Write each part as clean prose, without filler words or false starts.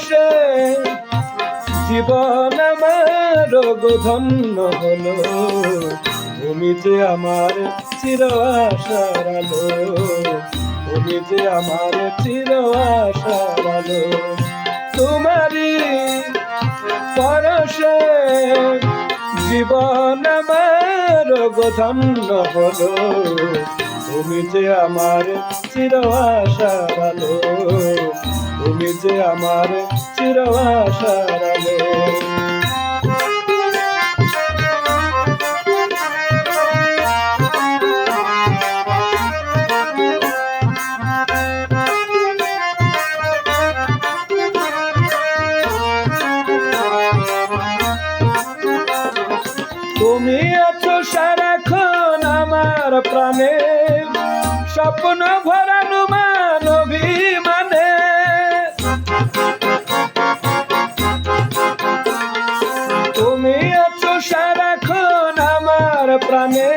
পরশে জীবন আমার ধন্য হলো, তুমি যে আমার চির আশার আলো, তুমি যে আমার চির আশার আলো। তোমারই পরশে জীবন আমার ধন্য হলো, তুমি যে আমার চির আশার আলো, তুমি যে আমার চির আশার আলো। তুমি আছো সারাক্ষণ আমার প্রাণে, স্বপ্ন ভরানো মান অভিমানে। তুমি আছো সারাক্ষণ আমার প্রাণে,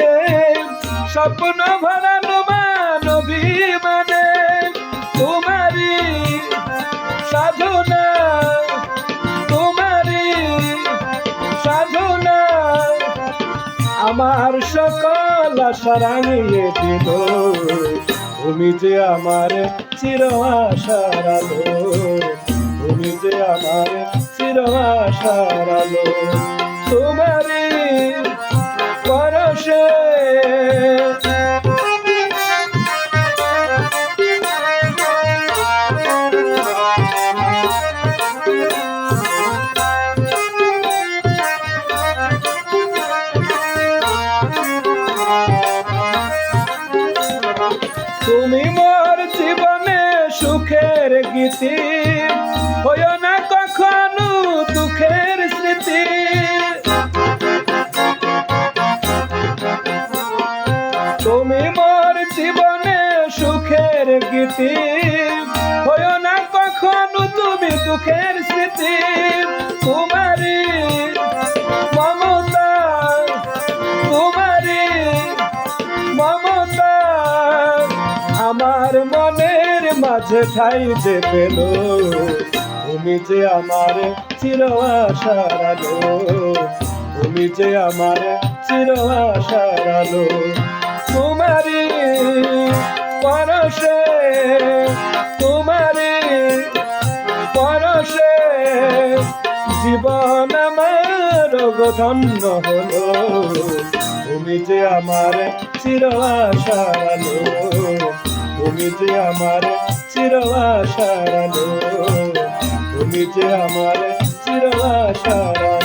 স্বপ্ন ভরানো মান অভিমানে। তোমারই সাধনা, তোমারই সাধনা আমার সকল আশা রাঙিয়ে দিল, তুমি যে আমার চির আশার আলো, তুমি যে আমার চির আশার আলো। তোমারই পরশে তুমি মোর জীবনে সুখের গীতি, হইও না কখনো দুঃখের স্মৃতি। তুমি মোর জীবনে সুখের গীতি, হইও না কখনো তুমি দুঃখের স্মৃতি। তোমারই মমতা, তোমারই মমতা আমার মনের মাঝে ঠাই যে পেল, তুমি যে আমার চির আশার আলো, তুমি যে আমার চির আশার আলো। তোমারই পরশে, তোমারই পরশে জীবন আমার ধন্য হলো, তুমি যে আমার চির আশার আলো, তুমি যে আমার চির আশার আলো, তুমি যে আমার চির আশার আলো।